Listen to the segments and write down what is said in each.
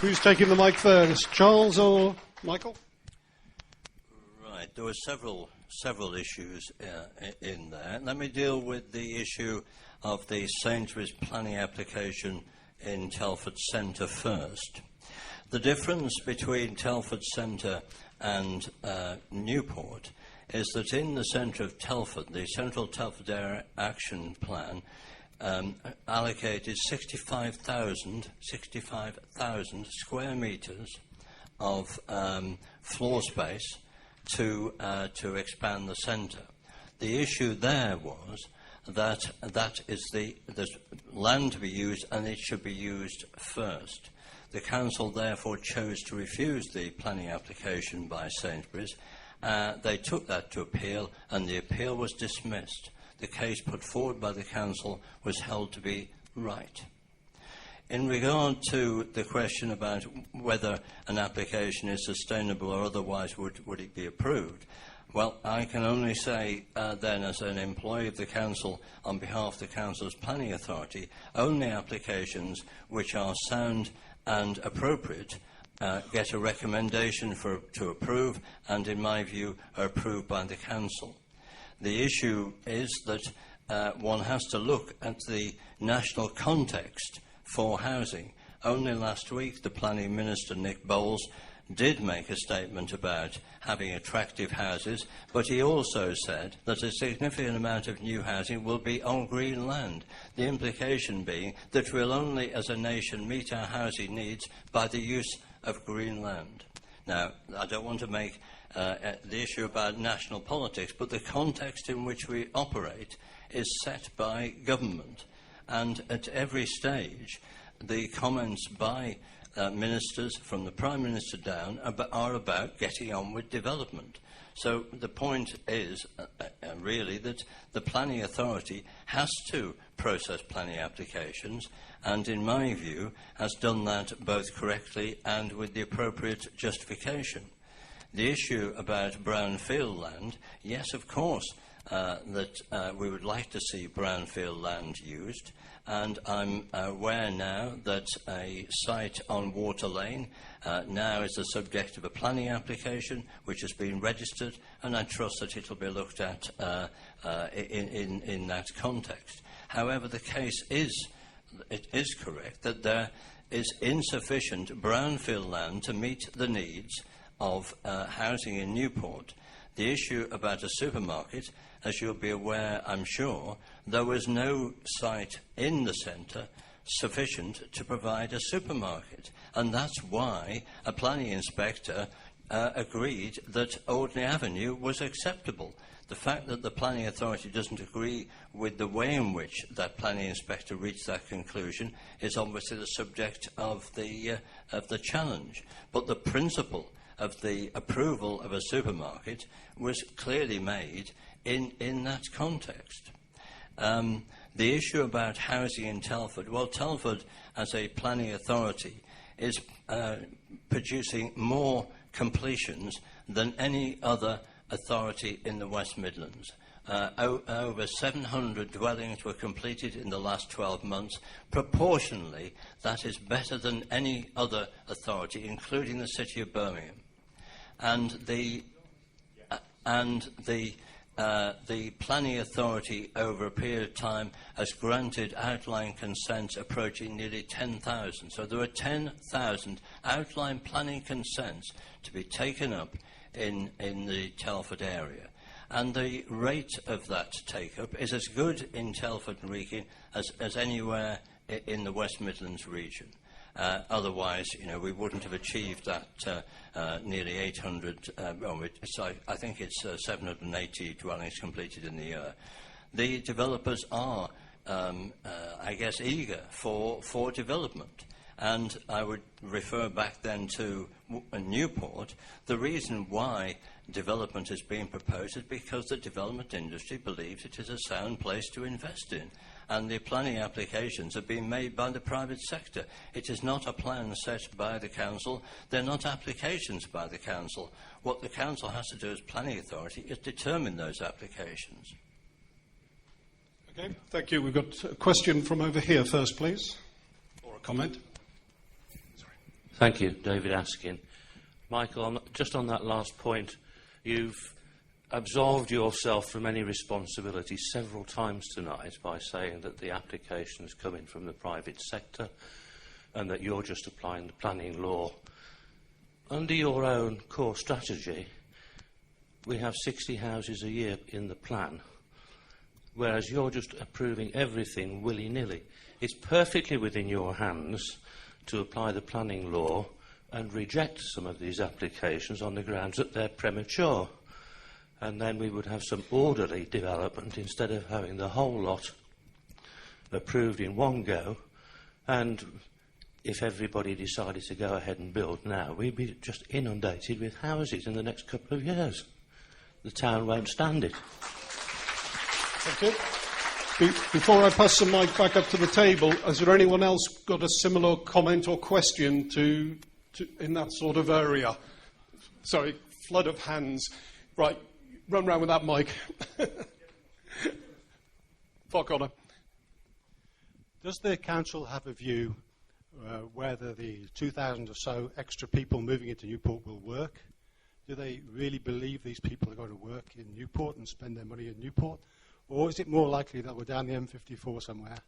Who's taking the mic first, Charles or Michael? Right, there were several issues in there. Let me deal with the issue of the Sainsbury's planning application in Telford Centre first. The difference between Telford Centre and Newport is that in the centre of Telford, the Central Telford Area Action Plan allocated 65,000 square metres of floor space to expand the centre. The issue there was that is the land to be used, and it should be used first. The council therefore chose to refuse the planning application by Sainsbury's. They took that to appeal, and the appeal was dismissed. The case put forward by the council was held to be right. In regard to the question about whether an application is sustainable or otherwise would it be approved, well, I can only say then, as an employee of the council on behalf of the council's planning authority, only applications which are sound and appropriate get a recommendation to approve, and in my view are approved by the council. The issue is that one has to look at the national context for housing. Only last week the Planning Minister, Nick Bowles, did make a statement about having attractive houses, but he also said that a significant amount of new housing will be on green land, the implication being that we'll only, as a nation, meet our housing needs by the use of green land. Now, I don't want to make the issue about national politics, but the context in which we operate is set by government, and at every stage the comments by ministers from the Prime Minister down are about getting on with development. So the point is really that the planning authority has to process planning applications, and in my view has done that both correctly and with the appropriate justification. The issue about brownfield land, yes, of course, that we would like to see brownfield land used, and I'm aware now that a site on Water Lane now is the subject of a planning application which has been registered, and I trust that it will be looked at in that context. However, the case is correct that there is insufficient brownfield land to meet the needs of housing in Newport. The issue about a supermarket, as you'll be aware, I'm sure, there was no site in the centre sufficient to provide a supermarket, and that's why a planning inspector agreed that Ordinary Avenue was acceptable. The fact that the planning authority doesn't agree with the way in which that planning inspector reached that conclusion is obviously the subject of the challenge. But the principle of the approval of a supermarket was clearly made in that context. The issue about housing in Telford, well, Telford as a planning authority is producing more completions than any other authority in the West Midlands. Over 700 dwellings were completed in the last 12 months. Proportionally, that is better than any other authority, including the City of Birmingham. And the planning authority over a period of time has granted outline consents approaching nearly 10,000. So there are 10,000 outline planning consents to be taken up in the Telford area. And the rate of that take-up is as good in Telford Wrekin as anywhere in the West Midlands region. Otherwise, we wouldn't have achieved that nearly 800, I think it's 780 dwellings completed in the year. The developers are, I guess, eager for development. And I would refer back then to Newport. The reason why development is being proposed is because the development industry believes it is a sound place to invest in. And the planning applications are being made by the private sector. It is not a plan set by the council. They're not applications by the council. What the council has to do as planning authority is determine those applications. Okay, thank you. We've got a question from over here first, please, or a comment. Sorry. Thank you, David Askin. Michael, just on that last point, you've absolved yourself from any responsibility several times tonight by saying that the application is coming from the private sector and that you're just applying the planning law. Under your own core strategy, we have 60 houses a year in the plan, whereas you're just approving everything willy-nilly. It's perfectly within your hands to apply the planning law and reject some of these applications on the grounds that they're premature. And then we would have some orderly development instead of having the whole lot approved in one go. And if everybody decided to go ahead and build now, we'd be just inundated with houses in the next couple of years. The town won't stand it. Thank you. Before I pass the mic back up to the table, has there anyone else got a similar comment or question to in that sort of area? Sorry, flood of hands. Right, run round with that mic. Far corner. Does the council have a view whether the 2,000 or so extra people moving into Newport will work? Do they really believe these people are going to work in Newport and spend their money in Newport? Or is it more likely that we're down the M54 somewhere?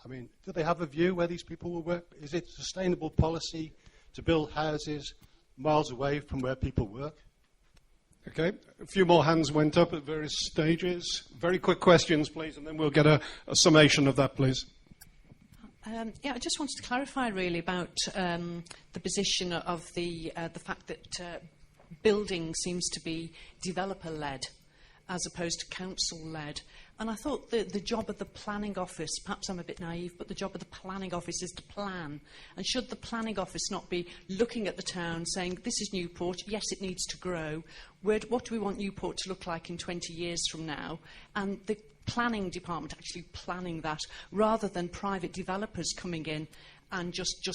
I mean, do they have a view where these people will work? Is it sustainable policy to build houses miles away from where people work? Okay, a few more hands went up at various stages. Very quick questions, please, and then we'll get a summation of that, please. Yeah, I just wanted to clarify really about the position of the fact that building seems to be developer-led as opposed to council-led. And I thought that the job of the planning office, perhaps I'm a bit naive, but the job of the planning office is to plan. And should the planning office not be looking at the town saying, this is Newport, yes, it needs to grow. What do we want Newport to look like in 20 years from now? And the planning department actually planning that, rather than private developers coming in and just